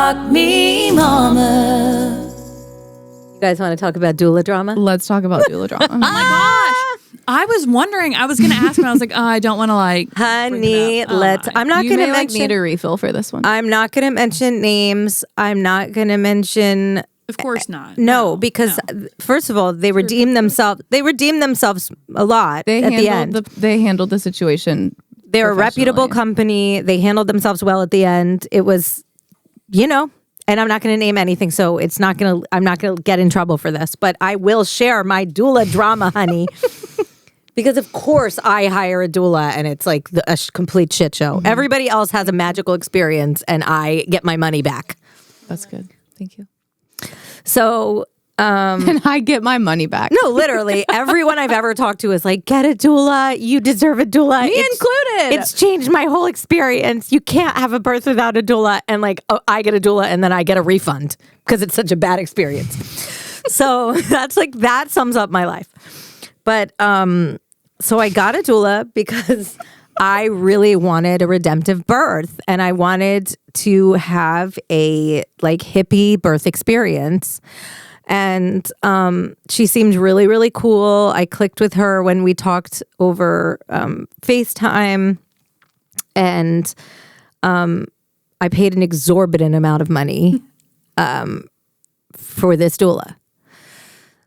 Fuck me, mama. You guys want to talk about doula drama? Let's talk about doula drama. Oh my gosh. I was wondering. I was going to ask, but I was like, I don't want to Honey, let's. I'm not You going to may mention. need a refill for this one. I'm not going to mention names. I'm not going to mention. Of course not. No, because first of all, they redeemed themselves. They redeemed themselves a lot at the end. They handled the situation. They're a reputable company. They handled themselves well at the end. It was, and I'm not going to name anything, so I'm not going to get in trouble for this, but I will share my doula drama, honey. Because of course I hire a doula and it's like a complete shit show. Mm-hmm. Everybody else has a magical experience and I get my money back. That's good. Thank you. So, and I get my money back. No, literally everyone I've ever talked to is like, get a doula. You deserve a doula. Me included. It's changed my whole experience. You can't have a birth without a doula. And like, I get a doula and then I get a refund because it's such a bad experience. So that sums up my life. But, so I got a doula because I really wanted a redemptive birth and I wanted to have a like hippie birth experience. And she seemed really, really cool. I clicked with her when we talked over FaceTime, and I paid an exorbitant amount of money for this doula.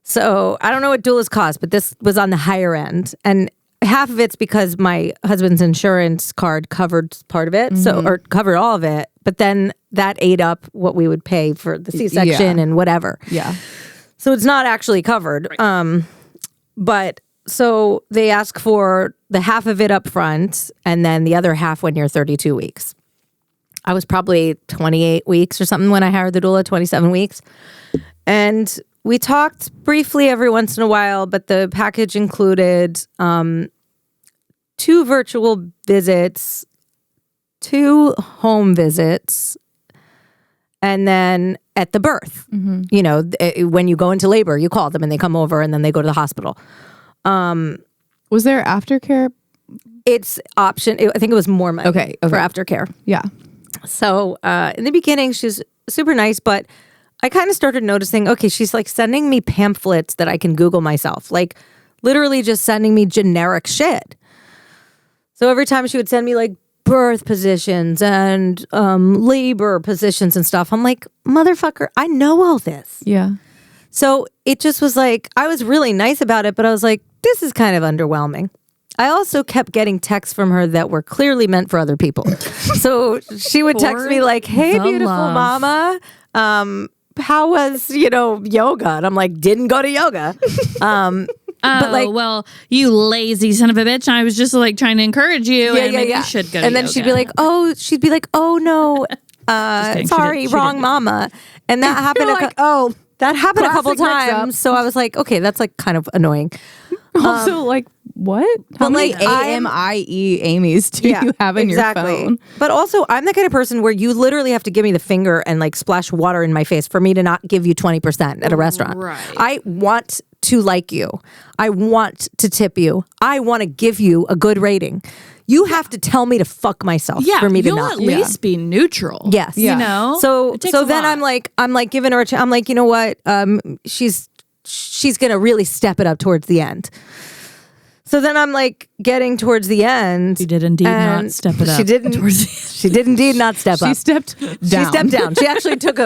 So I don't know what doulas cost, but this was on the higher end. And half of it's because my husband's insurance card covered part of it, or covered all of it. But then that ate up what we would pay for the C-section and whatever. Yeah. So it's not actually covered. Right. But so they ask for the half of it up front and then the other half when you're 32 weeks. I was probably 28 weeks or something when I hired the doula, 27 weeks. And we talked briefly every once in a while, but the package included 2 virtual visits, 2 home visits, and then at the birth, when you go into labor, you call them and they come over and then they go to the hospital. Was there aftercare? It's option. I think it was more money for aftercare. Yeah. So in the beginning, she's super nice, but I kind of started noticing, okay, she's like sending me pamphlets that I can Google myself, like literally just sending me generic shit. So every time she would send me like birth positions and labor positions and stuff, I'm like, motherfucker, I know all this. Yeah. So it just was like, I was really nice about it, but I was like, this is kind of underwhelming. I also kept getting texts from her that were clearly meant for other people. So she would text me like, hey, beautiful mama. How was, yoga? And I'm like, didn't go to yoga. But like, well, you lazy son of a bitch. I was just like trying to encourage you. Maybe you should go to And then yoga. she'd be like, oh no, sorry, wrong mama. And that happened. That happened a couple times. So I was like, okay, that's like kind of annoying. Also, like, what? How many AMIE Amies do you have in your phone? But also, I'm the kind of person where you literally have to give me the finger and like splash water in my face for me to not give you 20% at a restaurant. Right. I want to like you. I want to tip you. I want to give you a good rating. You have to tell me to fuck myself for me to not. You'll at least be neutral. Yes. You know? So then I'm like giving her I'm like, you know what? She's going to really step it up towards the end. So then I'm like getting towards the end. She did indeed not step it up. She did indeed not step up. She stepped down. She stepped down. She actually took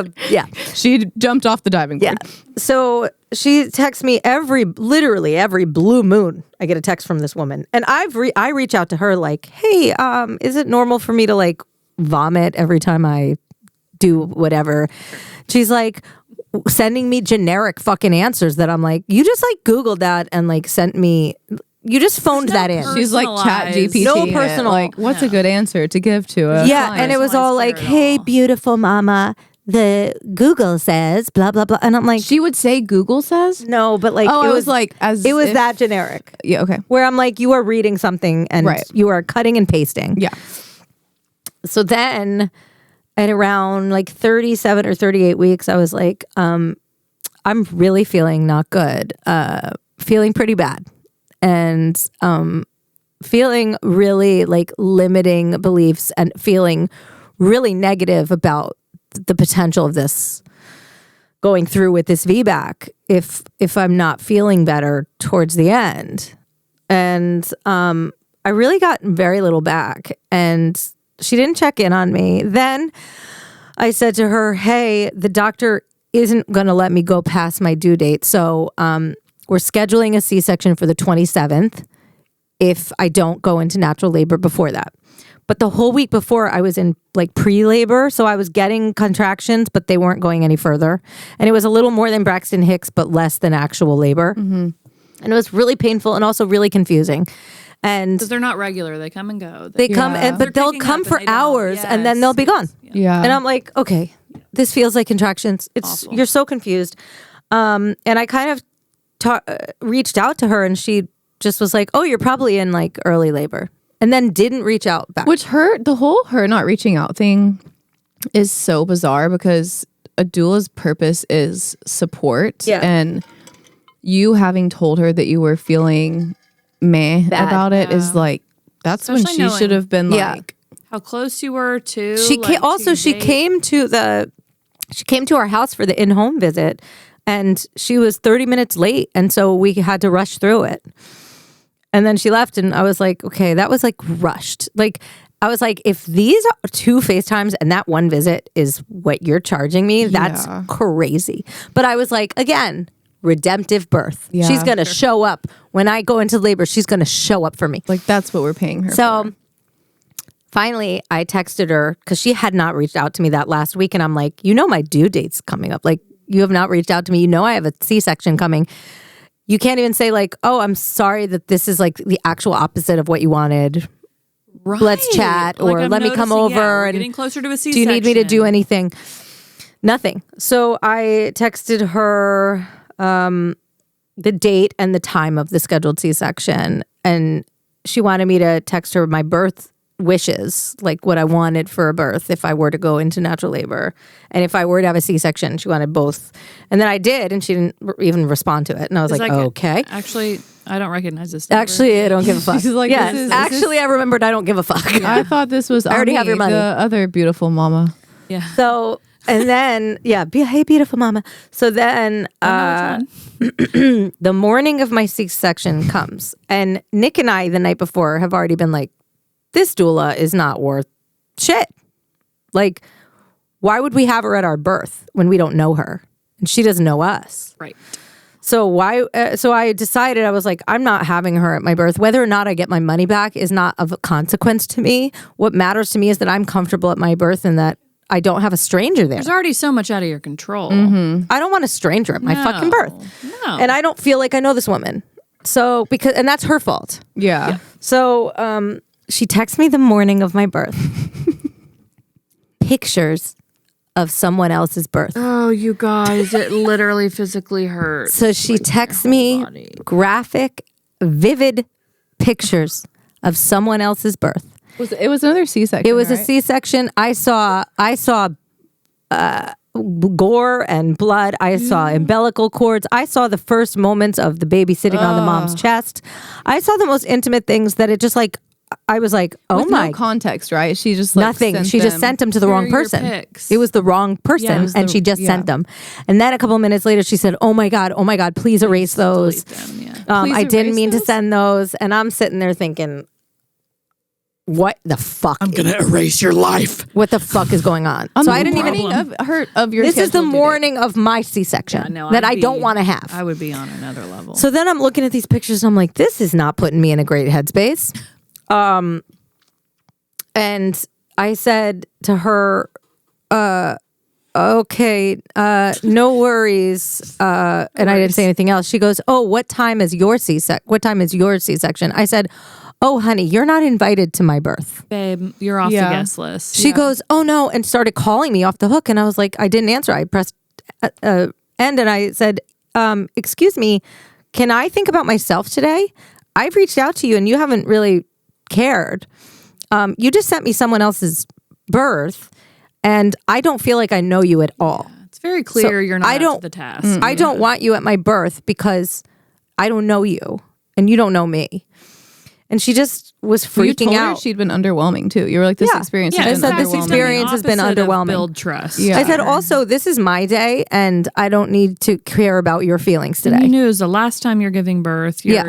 She jumped off the diving board. Yeah. So she texts me literally every blue moon. I get a text from this woman. And I reach out to her like, hey, is it normal for me to like vomit every time I do whatever? She's like sending me generic fucking answers that I'm like, you just like Googled that and like sent me. You just phoned that in. She's like chat GPT. No personal. Like, what's a good answer to give to a client? And it was all like, hey, beautiful mama, the Google says blah, blah, blah. And I'm like. She would say Google says? No, but like. Oh, it was like. It was that generic. Yeah, okay. Where I'm like, you are reading something and you are cutting and pasting. Yeah. So then at around like 37 or 38 weeks, I was like, I'm really feeling not good. Feeling pretty bad. And feeling really like limiting beliefs and feeling really negative about the potential of this going through with this VBAC if I'm not feeling better towards the end. And I really got very little back, and she didn't check in on me. Then I said to her, hey, the doctor isn't going to let me go past my due date. So we're scheduling a C-section for the 27th if I don't go into natural labor before that. But the whole week before, I was in like pre-labor. So I was getting contractions, but they weren't going any further. And it was a little more than Braxton Hicks, but less than actual labor. Mm-hmm. And it was really painful and also really confusing. And because they're not regular, they come and go. They come, but they'll come for hours and then they'll be gone. Yeah. And I'm like, okay, this feels like contractions. Awful. You're so confused. And I kind of reached out to her, and she just was like, oh, you're probably in like early labor. And then didn't reach out back. Which the whole not reaching out thing is so bizarre, because a doula's purpose is support. Yeah. And you having told her that you were feeling meh about it is like, that's especially when she should have been like, how close you were to. She came to our house for the in-home visit, and she was 30 minutes late, and so we had to rush through it. And then she left, and I was like, okay, that was like rushed. Like, I was like, if these are 2 FaceTimes and that one visit is what you're charging me, that's crazy. But I was like, again, redemptive birth. Yeah. She's going to show up. When I go into labor, she's going to show up for me. like, that's what we're paying her for. So finally, I texted her because she had not reached out to me that last week. And I'm like, my due date's coming up. Like, you have not reached out to me. I have a C-section coming. You can't even say like, oh, I'm sorry that this is like the actual opposite of what you wanted. Right. Let's chat, or I'm let me come over. we're and getting closer to a C-section. do you need me to do anything? Nothing. So I texted her the date and the time of the scheduled C-section, and she wanted me to text her my birth wishes, like what I wanted for a birth if I were to go into natural labor, and if I were to have a C-section. She wanted both, and then I did, and she didn't even respond to it. And I was like, okay. Actually, I don't recognize this number. Actually, I don't give a fuck. She's like, yeah, I remembered I don't give a fuck. I thought this was I already have your money. The other beautiful mama. Yeah. So, and then, hey, beautiful mama. So then the morning of my C-section comes, and Nick and I the night before have already been like, this doula is not worth shit. Like, why would we have her at our birth when we don't know her and she doesn't know us? Right. So so I decided, I was like, I'm not having her at my birth. Whether or not I get my money back is not of consequence to me. What matters to me is that I'm comfortable at my birth and that I don't have a stranger there. There's already so much out of your control. Mm-hmm. I don't want a stranger at my fucking birth. No. And I don't feel like I know this woman. So, and that's her fault. Yeah. So, she texts me the morning of my birth. Pictures of someone else's birth. Oh, you guys, it literally physically hurts. So she texts me graphic, vivid pictures of someone else's birth. It was another C-section. It was a C-section. I saw gore and blood. I saw umbilical cords. I saw the first moments of the baby sitting on the mom's chest. I saw the most intimate things that it just like, I was like, oh with my. No context, right? She just like nothing. She just sent them to the wrong person. It was the wrong person, and she just sent them. And then a couple of minutes later, she said, oh my God, please erase those. I didn't mean to send those. And I'm sitting there thinking, what the fuck? I'm going to erase your life. What the fuck is going on? So I didn't even of your. This is the morning of my C-section that I don't want to have. I would be on another level. So then I'm looking at these pictures, and I'm like, this is not putting me in a great headspace. And I said to her, okay, no worries. And I didn't say anything else. She goes, oh, what time is your C-section? I said, oh, honey, you're not invited to my birth. Babe, you're off the guest list. She goes, oh no, and started calling me off the hook. And I was like, I didn't answer. I pressed end, and I said, excuse me, can I think about myself today? I've reached out to you and you haven't really cared. You just sent me someone else's birth, and I don't feel like I know you at all. Yeah, it's very clear you're not up to the task. I don't want you at my birth because I don't know you and you don't know me. And she just was You freaking told her out. she'd been underwhelming too. You were like, this experience I has been said this underwhelming. experience has been underwhelming. Build trust. Yeah. I said also, this is my day and I don't need to care about your feelings And today. you knew it was the last time you're giving birth. You're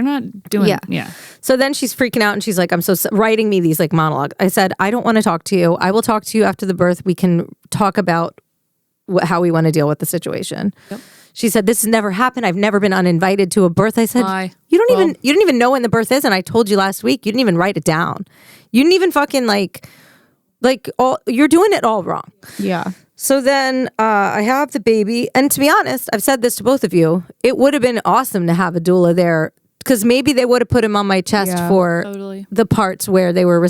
not doing So then she's freaking out and she's like, writing me these like monologues. I said, I don't want to talk to you. I will talk to you after the birth. We can talk about how we want to deal with the situation. Yep. She said, this has never happened. I've never been uninvited to a birth. I said, Why? you didn't even know when the birth is. And I told you last week, you didn't even write it down. You didn't even fucking you're doing it all wrong. Yeah. So then I have the baby. And to be honest, I've said this to both of you. It would have been awesome to have a doula there because maybe they would have put him on my chest for the parts where they were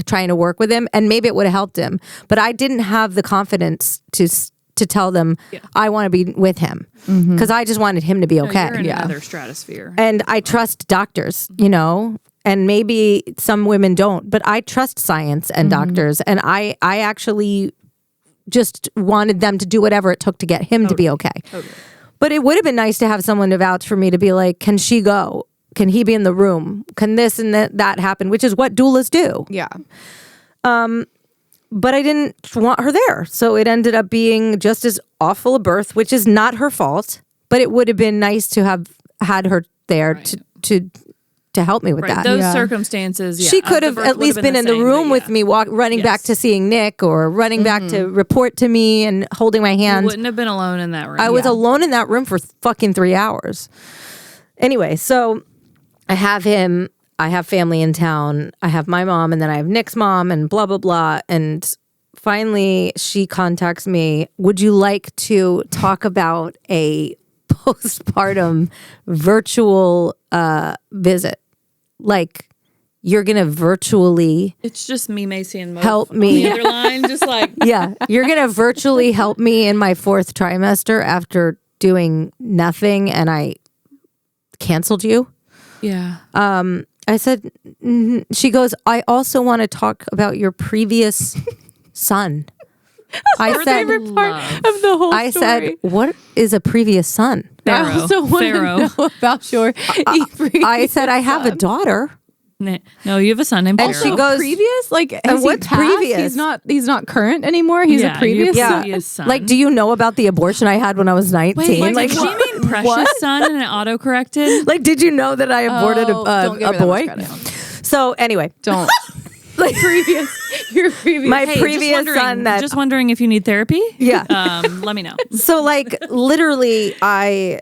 trying to work with him. And maybe it would have helped him. But I didn't have the confidence to tell them I want to be with him because I just wanted him to be okay. You're in another stratosphere. And I trust doctors, and maybe some women don't, but I trust science and doctors. And I actually just wanted them to do whatever it took to get him to be okay. But it would have been nice to have someone to vouch for me to be like, can she go? Can he be in the room? Can this and that happen? Which is what doulas do. Yeah. But I didn't want her there. So it ended up being just as awful a birth, which is not her fault. But it would have been nice to have had her there to help me with that. Those circumstances, she could have at least been in the room with me, running back to seeing Nick or running back to report to me and holding my hand. You wouldn't have been alone in that room. I was alone in that room for fucking 3 hours. Anyway, so I have him. I have family in town. I have my mom, and then I have Nick's mom, and blah, blah, blah. And finally, she contacts me. Would you like to talk about a postpartum virtual visit? Like, you're going to virtually... It's just me, Macy, and Mo help on me. the other line, just like... Yeah, you're going to virtually help me in my 4th trimester after doing nothing, and I canceled you? Yeah. I said, she goes, I also want to talk about your previous son. I said, Favorite part of the whole I story. said, what is a previous son? I also want to know about your I said, I have a daughter. No, you have a son named And Pharaoh. she goes, previous? Like, and what's previous? He's not current anymore. He's a previous. Son. Like, do you know about the abortion I had when I was 19? Wait, like, did she mean precious son and it auto-corrected? Like, did you know that I aborted don't give a her that boy? much credit. So anyway, Don't. like Your previous. my previous son that just wondering if you need therapy. Yeah. Let me know. So like literally I'm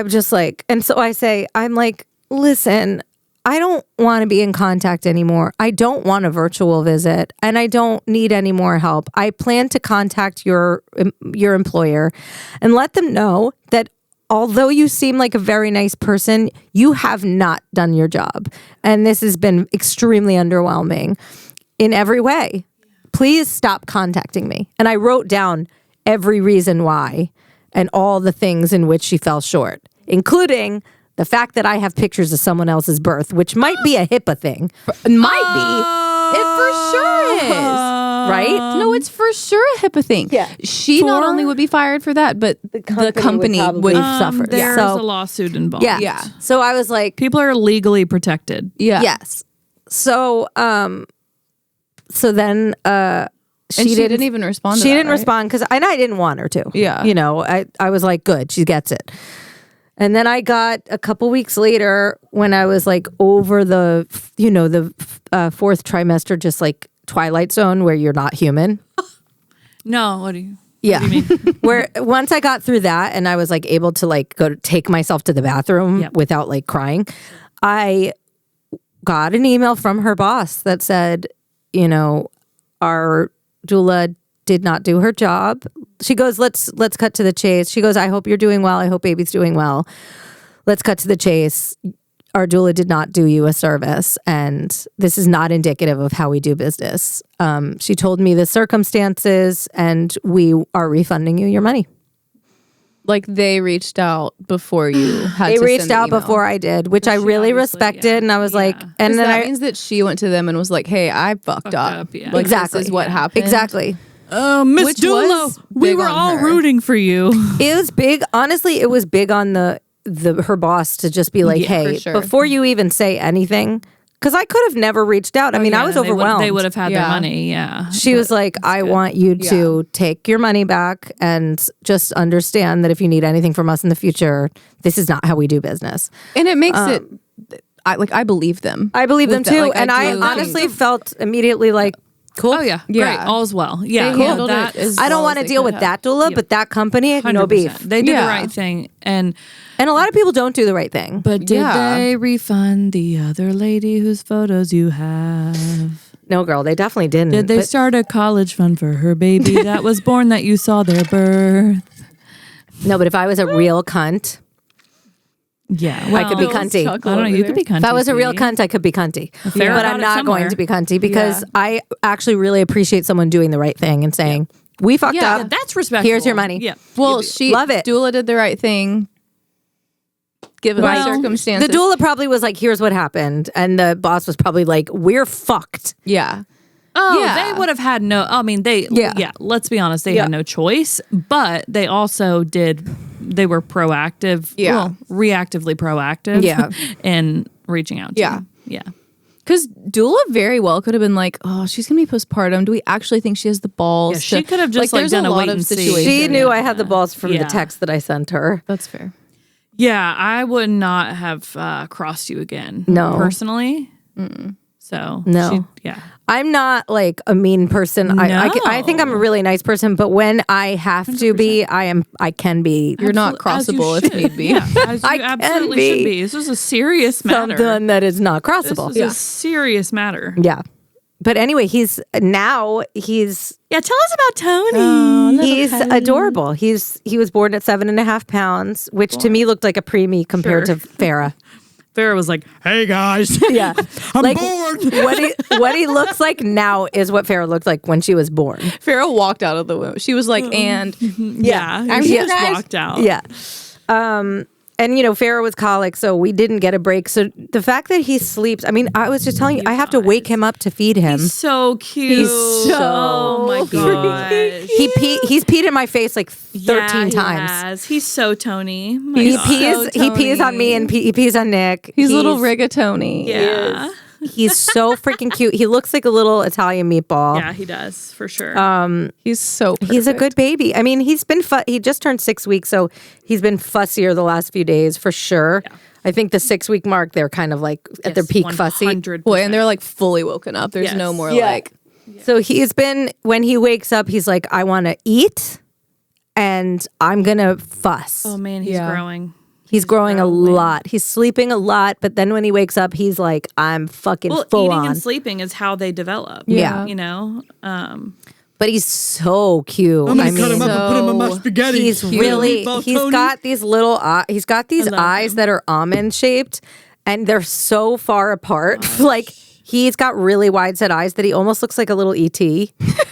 just like, and so I say, I'm like, listen, I don't want to be in contact anymore. I don't want a virtual visit and I don't need any more help. I plan to contact your employer and let them know that although you seem like a very nice person, you have not done your job. And this has been extremely underwhelming in every way. Please stop contacting me. And I wrote down every reason why and all the things in which she fell short, including the fact that I have pictures of someone else's birth, which might be a HIPAA thing. Might It for sure is. Right? No, it's for sure a HIPAA thing. Yeah. She not only would be fired for that, but the company would suffer. There's So- a lawsuit involved. Yeah. Yeah. So I was like, People are legally protected. Yeah. yes. So, so then, She didn't even respond to She that, didn't right? respond because I didn't want her to. Yeah. You know, I was like, good, she gets it. And then I got a couple weeks later when I was like over the 4th trimester, just like twilight zone where you're not human. No, what do you? Yeah. What do you mean? Where once I got through that and I was like able to like go to take myself to the bathroom without like crying, I got an email from her boss that said, our doula did not do her job. She goes, let's cut to the chase. She goes, I hope you're doing well. I hope baby's doing well. Let's cut to the chase. Our doula did not do you a service, and this is not indicative of how we do business. She told me the circumstances, and we are refunding you your money. Like they reached out before you had They to reached send the out email. before I did, which I really respected, and I was like, and And then that means that she went to them and was like, "Hey, I fucked up. yeah. Like, Exactly. This is what happened. exactly. Miss Which Doula, was we big were on all her. rooting for you. It was big. Honestly, it was big on the her boss to just be like, hey, sure. before you even say anything, because I could have never reached out. I mean, I was overwhelmed. They would have had their money. Yeah. She was like, I want you to take your money back and just understand that if you need anything from us in the future, this is not how we do business. And it makes it, I believe them. I believe them too. Like, and I honestly felt immediately like, cool. Oh yeah, great. All's well. Yeah, They handled it as I don't well want as to they deal could with have. that doula, but that company, 100%. no beef. They did the right thing, and a lot of people don't do the right thing. but did they refund the other lady whose photos you have? No, girl, they definitely didn't. Did they start a college fund for her baby that was born that you saw their birth? No, but if I was a real cunt, Yeah, I could be cunty. I don't know. You could be cunty. If I was a real sweetie. cunt, I could be cunty. fair But about I'm it not going somewhere. to be cunty because I actually really appreciate someone doing the right thing and saying, we fucked Yeah, up. that's respectful. Here's your money. Yeah. Well, Love it. Doula did the right thing. Given the Well, circumstances. The doula probably was like, here's what happened. And the boss was probably like, we're fucked. Yeah. Oh, Yeah. they would have had no. I mean, Yeah. Let's be honest, they had no choice. But they also did. They were proactive. Yeah. Well, reactively proactive. Yeah. In reaching out. To Yeah. them. Yeah. Because doula very well could have been like, oh, she's going to be postpartum. Do we actually think she has the balls? Yeah, she could have just, like, there's done a lot wait of and see. situations. She knew I had the balls from the Yeah. text that I sent her. That's fair. Yeah, I would not have crossed you again. No. Personally. So No. yeah. I'm not like a mean person. I think I'm a really nice person, but when I have to be, I can be. You're not As you crossable if should. need be. Yeah, as you I can absolutely be. should be. This was a serious matter. Something that is not This crossable. was a serious matter. Yeah. But anyway, he's Yeah, tell us about Tony. he's adorable. He was born at 7.5 pounds, which to me looked like a preemie compared to Farrah. Farrah was like, Hey guys, Yeah. I'm like bored. what he looks like now is what Farrah looked like when she was born. Farrah walked out of the womb. She was like, and yeah, I'm she here, just guys. walked out. Yeah. And Farrah was colic, so we didn't get a break. So the fact that he sleeps, I mean, I was just telling you, I have to wake him up to feed him. He's so cute. He's so oh my gosh. He's peed in my face like 13 times. Has. He's so Tony. My He God. pees on me and he pees on Nick. he's little rigatoni. Yeah. He's so freaking cute. He looks like a little Italian meatball. Yeah, he does for sure. He's so perfect. He's a good baby. I mean, he just turned 6 weeks, so he's been fussier the last few days for sure. Yeah. I think the 6 week mark, they're kind of like at their peak fussy. 100%. Boy, and they're like fully woken up. There's no more like, So he's been, when he wakes up, he's like, I want to eat and I'm going to fuss. Oh man, he's growing. He's growing a lot. He's sleeping a lot, but then when he wakes up, he's like, I'm fucking full eating on. and sleeping is how they develop. Yeah. You know? But he's so cute. I'm gonna I cut him mean, up and put him in my spaghetti. he's Cute. really, Meatball he's Tony. got these little, he's got these love eyes him. that are almond shaped and they're so far apart. Like he's got really wide set eyes that he almost looks like a little ET.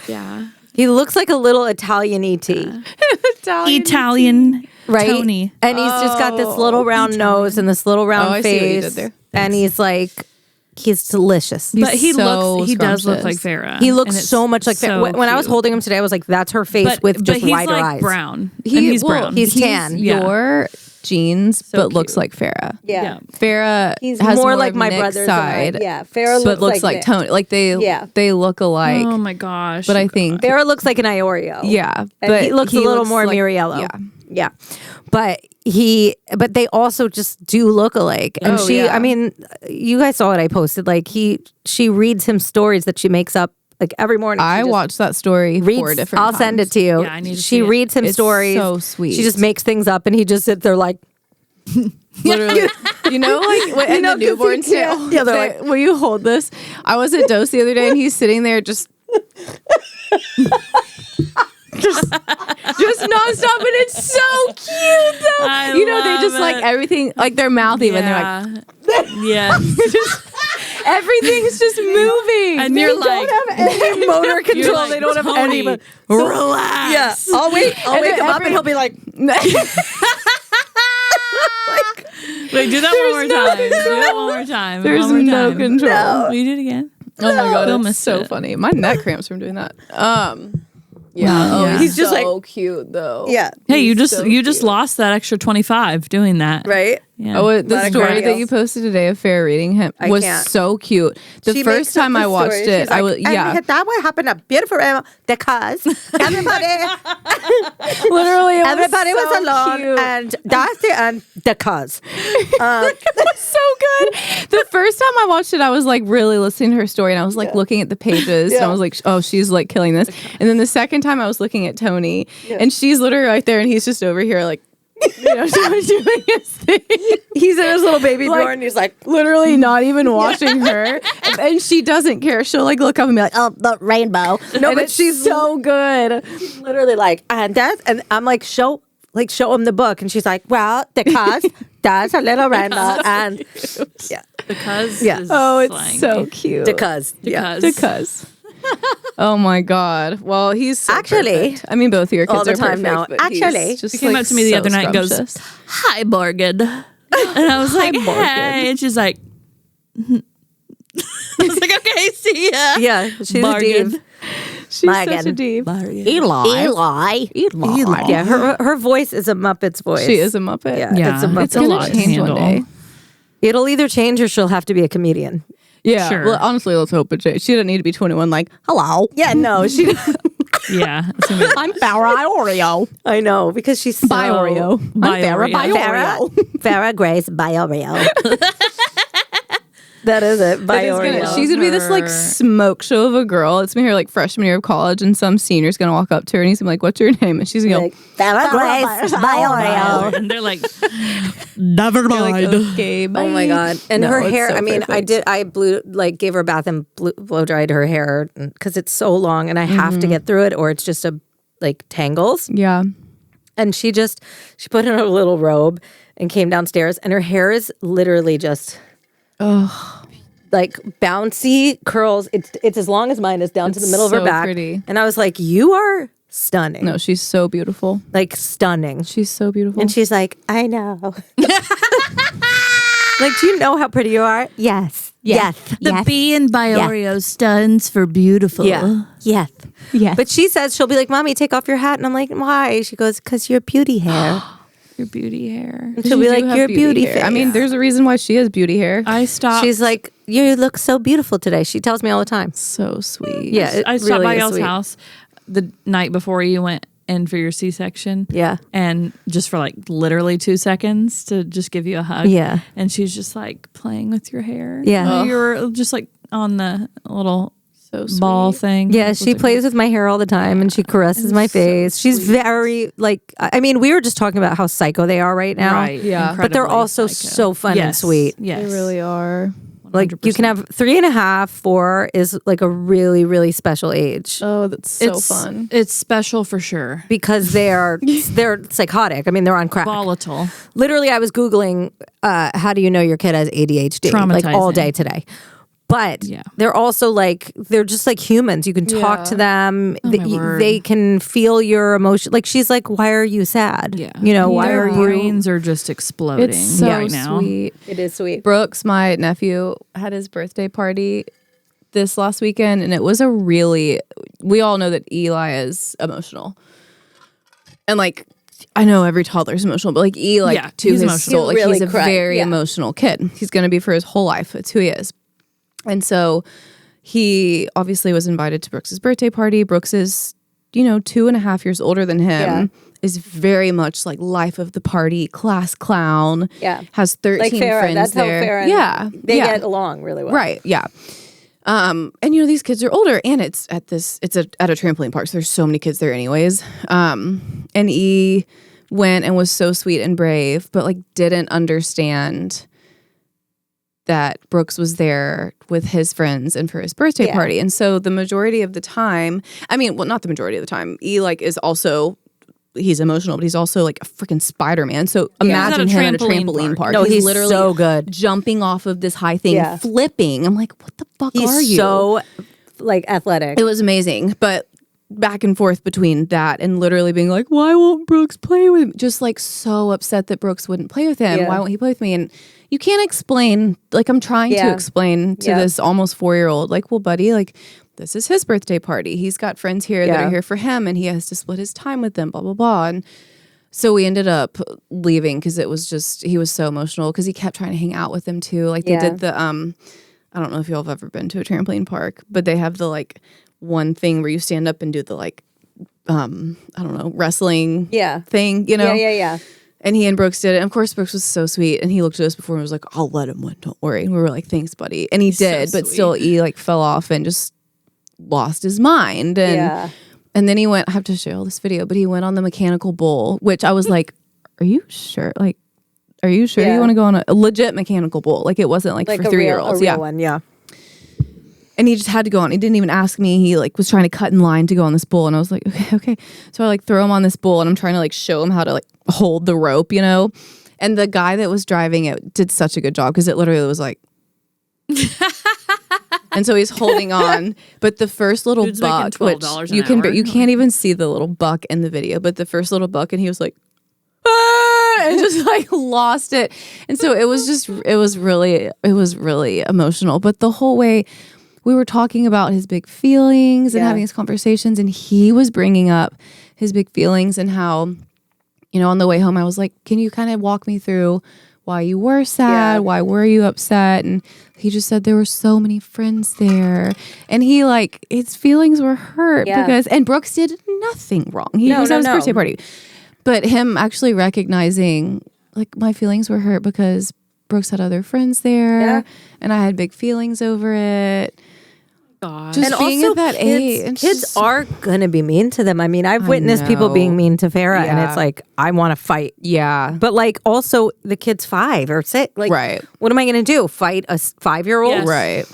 Yeah. He looks like a little Italian ET. Italian Right? Tony. And he's just got this little round nose and this little round I see what you face. did there. And he's like, he's delicious. But he so does look like scrumptious. Farrah. He looks and it's so much like so when I was cute. holding him today, I was like, that's her face with just he's wider like eyes. brown. He's brown. He's tan. Your genes, but looks cute. like Farrah. Yeah. Farrah He's has more more like of my Nick's brother's side. Yeah, Farrah but looks like Nick. Tony. Like they look alike. Oh my gosh. but I think Farrah looks like an Iorio. yeah, And but he looks a little more like, Muriello. Yeah. Yeah. But they also just do look alike. And Oh, she, yeah. I mean, you guys saw what I posted. Like she reads him stories that she makes up like every morning. She I just watched that story reads, 4 different I'll times. send it to you. Yeah, I need to she see it. reads him It's stories. so sweet. She just makes things up and he just sits there like, Literally, you know, like when, and the 'cause he newborn can't- too. yeah, they're like, "Will you hold this?" I was at Dose the other day, and he's sitting there just nonstop, and it's so cute though. I you know, they just love like it. everything, like their mouth even. They're like, yeah. everything's just moving. And you're like, any motor control. like, they don't have Tony, any. But relax. yeah, I'll wake him up and he'll be like, Wait, do that one more time. Do that one more time. There's One more no time. control. Will you do it again? Oh my god, Bill it's missed so it. funny. My neck cramps from doing that. Yeah. He's just so cute though. Yeah. Hey, you so just lost that extra 25 doing that. Right? Yeah. Oh, the Lot of story crying. that you posted today of Farrah reading him was can't. so cute. The She first makes up time the I watched story. it, She's I like, was and that would happen a beautiful because everybody literally it everybody was so alone cute. and that's the end because That's so good. The first time I watched it, I was like really listening to her story and I was like looking at the pages and I was like, oh, she's like killing this. And then the second time I was looking at Tony and she's literally right there and he's just over here like, doing his thing. he's in his little baby Like, door and he's like literally not even watching her. And she doesn't care. She'll like look up and be like, oh, the rainbow. No, And but it's she's so good. literally like and I'm like show him the book and she's like, well, because that's a little rainbow and Because Yeah. Oh, it's slang. so cute. because Because. Oh my God. Well, he's so Actually, perfect. I mean, both of your kids all the are time perfect, now. but Actually, he's just She came like up to me the so other night and goes, scrumptious. "Hi, Morgan," and I was like, "Hey," and she's like, I was like, "Okay, see ya." yeah, she's a Bargain. div. She's Megan. such a diva. Eli. Yeah, her voice is a Muppet's voice. She is a Muppet. Yeah, Yeah, it's a Muppet. it's a Gonna lot to change one handle. day. It'll either change or she'll have to be a comedian. Yeah. Sure. Well, honestly, let's hope it changes. She doesn't need to be 21. Like, hello. Yeah, no, she. Yeah, it's gonna be- I'm Farrah Oreo. I know because she's so, By Oreo. I'm By Farrah by Oreo. Oreo. Farrah Grace by Oreo. That is it. By Oreo. She's gonna be this like smoke show of a girl. It's gonna be her like freshman year of college, and some senior's gonna walk up to her and he's gonna be like, "What's your name?" And she's gonna like, Farrah Grace by Oreo. and they're like, Never go, like, mind. okay, bye. Oh my god! And No, her it's hair. so I mean, perfect. I gave her a bath and blow dried her hair because it's so long, and I have to get through it, or it's just like tangles. Yeah. And she put in her little robe and came downstairs, and her hair is literally just like bouncy curls. It's as long as mine is down to the middle of her so back. pretty. And I was like, "You are stunning, No, she's so beautiful. like stunning." She's so beautiful. And she's like, "I know." Like, do you know how pretty you are? Yes. Yes. the B in by Oreo stands for beautiful. Yeah. Yes. yeah. But she says, she'll be like, "Mommy, take off your hat." And I'm like, "Why?" She goes, "Because you're beauty hair." Your beauty hair. And she'll be like, "You're beauty hair. face." I mean, there's a reason why she has beauty hair. I stopped. She's like, "You look so beautiful today." She tells me all the time. So sweet. Yeah. I it stopped really by is y'all's sweet. house the night before you went in for your C-section. Yeah. And just for like literally 2 seconds to just give you a hug. Yeah. And she's just like playing with your hair. Yeah. You're just like on the little So sweet. ball thing. Yeah, she plays with my hair all the time and she caresses my face. She's very like, I mean, we were just talking about how psycho they are right now. Right. Yeah. But they're Incredibly also psycho. so fun and Yes. sweet. Yes. They really are. Like you can have 3.5, 4 is like a really, really special age Oh, that's so fun. It's special for sure. because they're psychotic. I mean, they're on crack. Volatile. Literally, I was Googling, how do you know your kid has ADHD? Like all Traumatizing. day today. But Yeah. they're also like, they're just like humans. You can talk to them. Oh, my word. They can feel your emotion. Like she's like, "Why are you sad?" Yeah. You know, why Their are you? brains are just exploding It's so right now. sweet. It is sweet. Brooks, my nephew, had his birthday party this last weekend, and it was we all know that Eli is emotional. And like, I know every toddler's emotional, but like Eli, Yeah, to he's his emotional. soul, like He'll he's a really cry, very yeah. emotional kid. He's going to be for his whole life. It's who he is. And so he obviously was invited to Brooks's birthday party. Brooks is, 2.5 years older than him. Is very much like life of the party, class clown. Yeah. Has 13 Like Farrah, friends that's how there. Farrah. Yeah. They yeah. get along really well. Right. Yeah. And these kids are older, and it's at a trampoline park, so there's so many kids there anyways. And E went and was so sweet and brave, but like didn't understand that Brooks was there with his friends and for his birthday Yeah. party. And so the majority of the time, not the majority of the time, E like is also, he's emotional, but he's also like a freaking Spider-Man. So imagine He's at a him at a trampoline trampoline park. park. No, he's literally so good. jumping off of this high thing, Yeah. flipping. I'm like, what the fuck are He's you? so like athletic. It was amazing, but back and forth between that and literally being like, why won't Brooks play with me? Just like so upset that Brooks wouldn't play with him. Yeah. Why won't he play with me? And you can't explain, like I'm trying to Yeah. explain to Yeah. this almost 4-year-old, like, well, buddy, like this is his birthday party. He's got friends here that are here for him, and he has to split his time with them, blah, blah, blah. And so we ended up leaving because it was just, he was so emotional because he kept trying to hang out with them too. Like they did the, I don't know if y'all have ever been to a trampoline park, but they have the like one thing where you stand up and do the like, I don't know, wrestling thing, you know? Yeah. And he and Brooks did it. And of course, Brooks was so sweet. And he looked at us before and was like, I'll let him win. Don't worry. And we were like, thanks, buddy. And he did. But still, he like fell off and just lost his mind. And then he went, I have to show you all this video, but he went on the mechanical bull, which I was like, are you sure? Like, are you sure you want to go on a legit mechanical bull? Like, it wasn't like for 3-year-olds. A real one, yeah. And he just had to go on. He didn't even ask me. He like was trying to cut in line to go on this bull. And I was like, okay. So I like throw him on this bull and I'm trying to like show him how to like hold the rope, you know? And the guy that was driving it did such a good job because it literally was like, and so he's holding on. But the first little Dude's buck, making which $12 an you can, hour. you can't even see the little buck in the video, but the first little buck, and he was like, and just like lost it. And so it was just, it was really emotional. But the whole way we were talking about his big feelings and having his conversations, and he was bringing up his big feelings and how, you know, on the way home, I was like, can you kind of walk me through why you were sad? Why were you upset? And he just said there were so many friends there. And he like, his feelings were hurt because, and Brooks did nothing wrong. He was at his birthday party. But him actually recognizing like my feelings were hurt because Brooks had other friends there and I had big feelings over it. God. Just And being also at that age. kids are gonna be mean to them. I mean, I've witnessed people being mean to Farrah, and it's like, I want to fight. Yeah. But like, also the kid's 5 or 6. Like, what am I gonna do? Fight a 5-year-old? Yes. Right.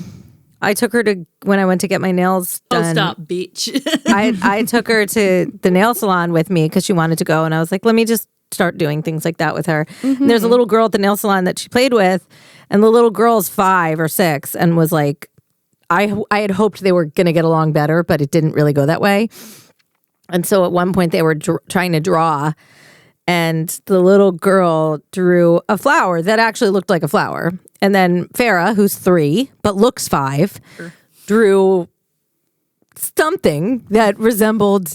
I took her to when I went to get my nails done. Oh, stop, beach. I took her to the nail salon with me because she wanted to go, and I was like, let me just start doing things like that with her. And there's a little girl at the nail salon that she played with, and the little girl's 5 or 6 and was like, I had hoped they were going to get along better, but it didn't really go that way. And so at one point they were trying to draw, and the little girl drew a flower that actually looked like a flower. And then Farrah, who's 3 but looks 5, drew something that resembled,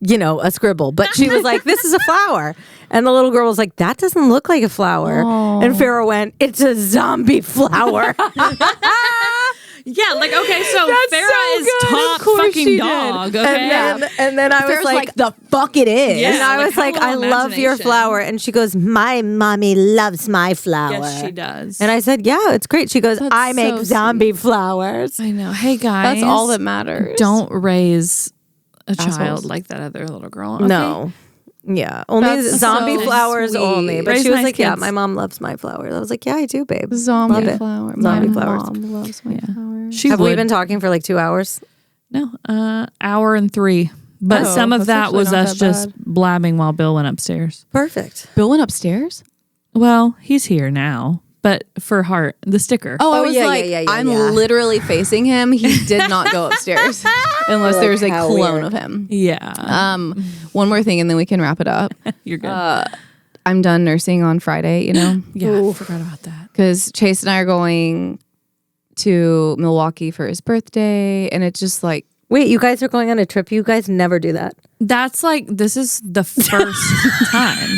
you know, a scribble. But she was like, this is a flower. And the little girl was like, that doesn't look like a flower. And Farrah went, it's a zombie flower. Yeah, like, okay, so That's Farrah so is good. top Of course fucking she dog. did. Okay. And then I was Farrah's like, the fuck it is. Yeah. and I like, was have like, a I little love your imagination. flower. And she goes, my mommy loves my flower. Yes, she does. And I said, yeah, it's great. She goes, That's I make so zombie flowers. I know. Hey, guys. That's all that matters. Don't raise a child Assholes. like that other little girl. Okay? No. Yeah. Only That's zombie so flowers sweet. only. But Raise she was nice like, yeah, kids. my mom loves my flowers. I was like, yeah, I do, babe. Zombie Love it. flower. Zombie My flowers. mom loves my flowers. She Have would. we been talking for like 2 hours? No, hour and 3. But Oh, some of that's that actually was not us that just blabbing while Bill went upstairs. Perfect. Bill went upstairs? Well, he's here now, but for Heart, the sticker. Oh, I Oh, was yeah, like, yeah, yeah, I'm yeah. literally facing him. He did not go upstairs unless Like, there's a how clone weird. of him. Yeah. One more thing and then we can wrap it up. You're good. I'm done nursing on Friday, you know, Yeah, I forgot about that. because Chase and I are going to Milwaukee for his birthday, and it's just like, Wait, you guys are going on a trip? You guys never do that. That's like, this is the first time.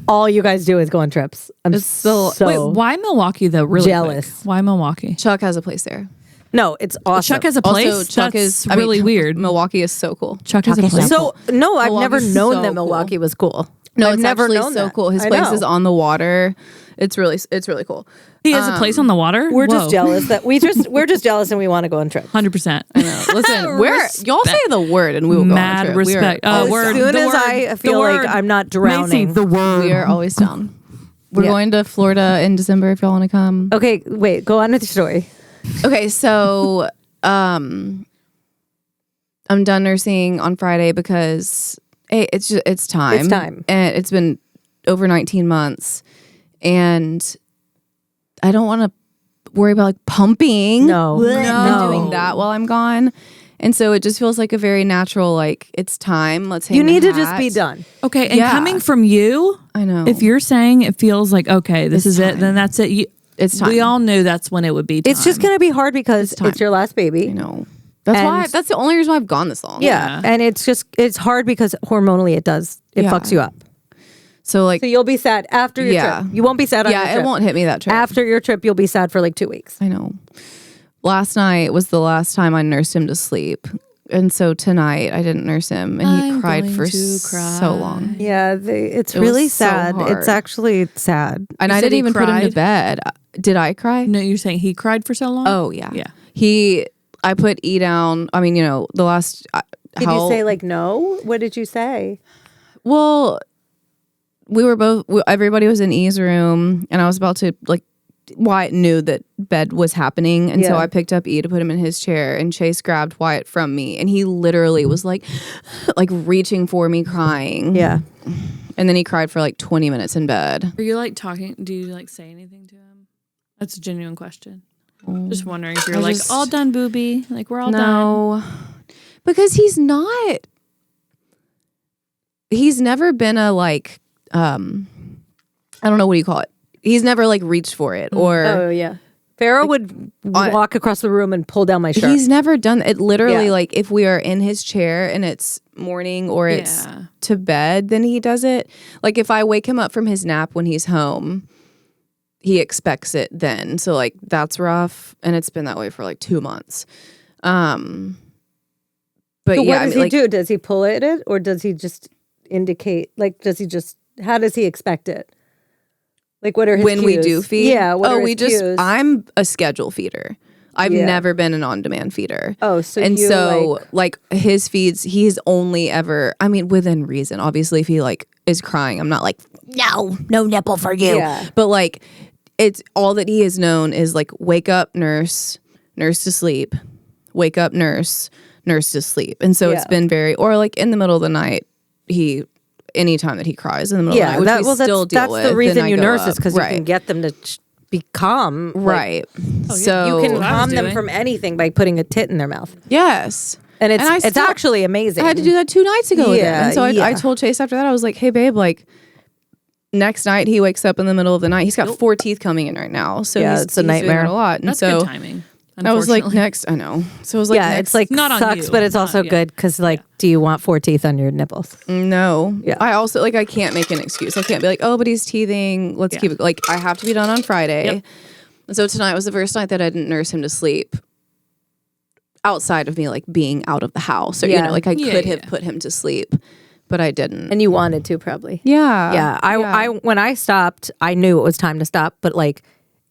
All you guys do is go on trips. I'm so- Wait, why Milwaukee though? Really jealous. quick? Why Milwaukee? Chuck has a place there. No, it's awesome. Chuck has a place. Also, Chuck That's is I mean, really weird. Milwaukee is so cool. Chuck has a Okay, place. so no, I've never Milwaukee's known so that cool. Milwaukee was cool. No, I've it's never actually known so that. cool. His I place know. is on the water. It's really cool. he has a place on the water. We're just jealous that we're just jealous and we want to go on trips. 100%. Listen, y'all say the word and we will go on a Mad trip. respect. As Word, soon the as word, I the feel like word. I'm not Macy, drowning. the word. We are always down. We're Yeah. going to Florida in December if y'all want to come. Okay, wait, go on with your story. Okay, so I'm done nursing on Friday because it's time. It's time. And it's been over 19 months, and I don't want to worry about like pumping. No. and doing that while I'm gone. And so it just feels like a very natural, like, it's time. Let's hang You need the to just hat. be done. Okay, and Yeah. coming from you, I know. if you're saying it feels like, okay, this It's is it, time. then that's it. It's time. We all knew that's when it would be time. It's just gonna be hard because it's your last baby. You know. That's the only reason why I've gone this long. Yeah. And it's hard because hormonally it fucks you up. So you'll be sad after your trip. You won't be sad on your trip. Yeah, it won't hit me that trip. After your trip, you'll be sad for like 2 weeks. I know. Last night was the last time I nursed him to sleep. And so tonight I didn't nurse him and he cried for so long. Yeah, it's really sad. It's actually sad. And I didn't even put him to bed. Did I cry? No, you're saying he cried for so long? Oh, yeah. Yeah. I put E down. I mean, the last... Did you say like no? What did you say? Well, we were both... everybody was in E's room and I was about to like... Wyatt knew that bed was happening. And so I picked up E to put him in his chair and Chase grabbed Wyatt from me. And he literally was like reaching for me crying. Yeah. And then he cried for like 20 minutes in bed. Are you like talking? Do you like say anything to him? That's a genuine question. Just wondering if you're all done, booby. Like we're all done. No. Because he's not. He's never been a like, I don't know, what do you call it? He's never like reached for it or. Oh yeah. Pharaoh would walk across the room and pull down my shirt. He's never done it. Literally, like if we are in his chair and it's morning or it's to bed, then he does it. Like if I wake him up from his nap when he's home, he expects it then. So like that's rough, and it's been that way for like 2 months. But so yeah, what does he do? Does he pull it or does he just indicate? Like, how does he expect it? Like, what are his when cues? we do feed? Yeah. Cues? I'm a schedule feeder. I've never been an on-demand feeder. Oh, so like his feeds, he's only ever, I mean, within reason. Obviously, if he like is crying, I'm not like, no nipple for you. Yeah. But like, it's all that he has known is like, wake up, nurse to sleep, wake up, nurse to sleep. And so it's been or like in the middle of the night, anytime that he cries in the middle of the night, which we still deal with. That's the reason you nurse up. is because you can get them to be calm. Right. So you can calm them from anything by putting a tit in their mouth. Yes. And it's actually amazing. I had to do that 2 nights ago with him. And so I told Chase after that, I was like, hey, babe, like next night he wakes up in the middle of the night. He's got 4 teeth coming in right now. So it's a nightmare. A lot. And That's so good timing. I was like, I know. So it was like, it's like not on sucks, you. but it's also good because like, do you want 4 teeth on your nipples? No. Yeah. I also I can't make an excuse. I can't be like, oh, but he's teething. Let's keep it. Like I have to be done on Friday. Yep. And so tonight was the first night that I didn't nurse him to sleep outside of me like being out of the house. Or, like I could have put him to sleep, but I didn't. And you wanted to probably. Yeah. Yeah. I when I stopped, I knew it was time to stop, but like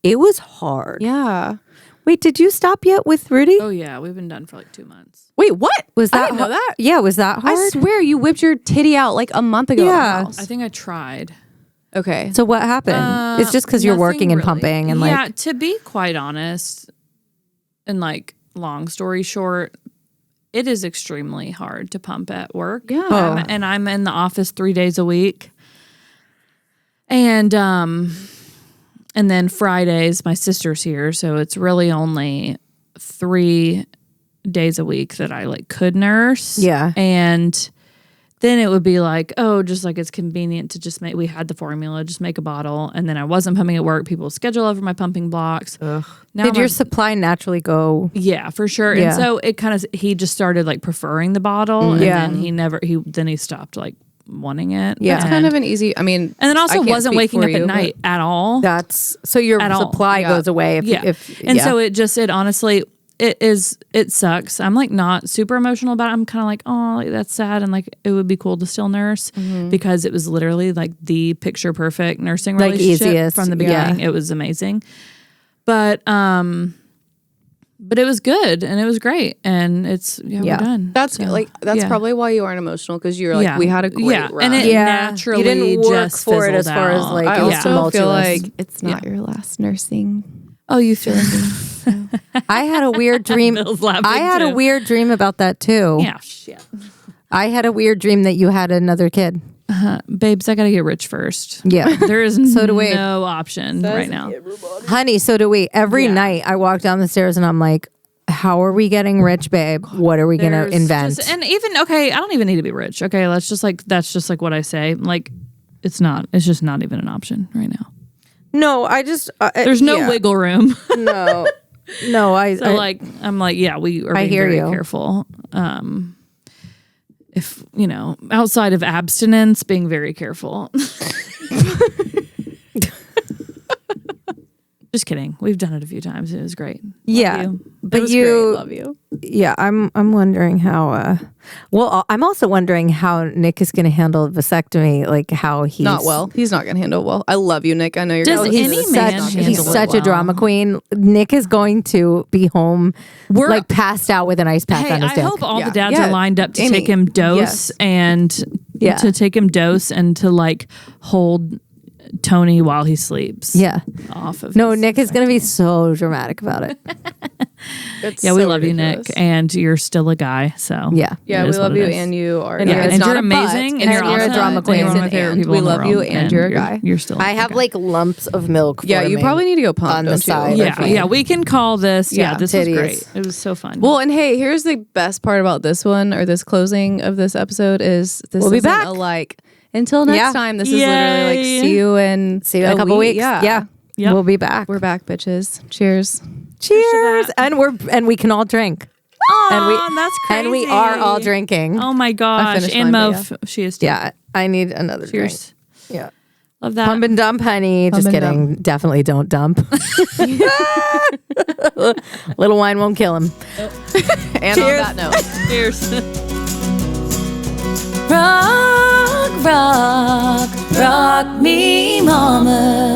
it was hard. Yeah. Wait, did you stop yet with Rudy? Oh yeah, we've been done for like 2 months. Wait, what? Was that I didn't know that? Yeah, was that hard? I swear you whipped your titty out like a month ago. Yeah. In the house. I think I tried. Okay. So what happened? It's just because you're working and pumping and yeah, to be quite honest, and like long story short, it is extremely hard to pump at work. Yeah. And I'm in the office 3 days a week. And then Fridays, my sister's here, so it's really only 3 days a week that I like could nurse. Yeah. And then it would be like, oh, just like it's convenient to just we had the formula, just make a bottle. And then I wasn't pumping at work. People schedule over my pumping blocks. Ugh. Did your supply naturally go? Yeah, for sure. Yeah. And so it he just started like preferring the bottle. And then he stopped like wanting it. Yeah. It's kind of an easy, and then also wasn't waking up at night at all. That's so your supply goes away. So it honestly, it sucks. I'm like not super emotional about it. I'm kind of like, oh, like, that's sad. And like, it would be cool to still nurse because it was literally like the picture perfect nursing relationship easiest from the beginning. It was amazing. But it was good and it was great and we're done. That's probably why you aren't emotional because you're like we had a great run. And it naturally you didn't work just for it as far as out. like I it was also tumultuous. feel like it's not your last nursing. Oh, you feel I had a weird dream. Bill's laughing I had too. a weird dream about that too. Yeah, shit. I had a weird dream that you had another kid. Babes, I gotta get rich first. Yeah. There is So do we. no option right now. Honey, so do we. Every night I walk down the stairs and I'm like, how are we getting rich, babe? What are we going to invent? And even, okay, I don't even need to be rich. Okay, that's just like what I say. Like, it's just not even an option right now. No, I just There's no wiggle room. No, So I'm like, yeah, we are being hear very you. careful. If outside of abstinence, being very careful. Just kidding. We've done it a few times. It was great. Yeah, Love you. but It was great. Love you. Yeah, I'm wondering how. Well, I'm also wondering how Nick is going to handle vasectomy. Like how he's Not well. He's not going to handle it well. I love you, Nick. I know you're Does gonna any listen to this. man He's not handle gonna He's handle it such a well. drama queen. Nick is going to be home, We're- like passed out with an ice pack Hey, on his I dick. hope all Yeah. the dads Yeah. are lined up to Amie, take him dose yes. and Yeah. to take him dose and to like hold Tony while he sleeps. Yeah. Off of No, his- Nick is going to be so dramatic about it. It's Yeah, we so love ridiculous. you, Nick, and you're still a guy. So Yeah. Yeah, it we is love what it you, is. and you are. And, yeah, yeah, it's and not you're a amazing, but, and you're you're a awesome, drama and queen. you're one of my It's an favorite and. people We in the love you, world, and you're a guy. You're still. I a have guy. like lumps of milk. Yeah, you forming probably need to go pump on the don't you? side. Yeah, we can call this. Yeah, Yeah, this was titties. great. It was so fun. Well, and hey, here's the best part about this one or this closing of this episode is this We'll be isn't back. a like until next Yeah. time. This is literally like Yay. see you in in a couple weeks. Yeah. Yep. We'll be back. We're back, bitches. Cheers. Cheers, and we can all drink. Aw, that's crazy. And we are all drinking. Oh my gosh! finished And mine, Mo, but she is too. Yeah, I need another Cheers. drink. Yeah. Love that. Pump and dump, honey. Just and kidding. Definitely don't dump. Little wine won't kill him. And Cheers. on that note. Cheers. Rock, rock, rock me, mama.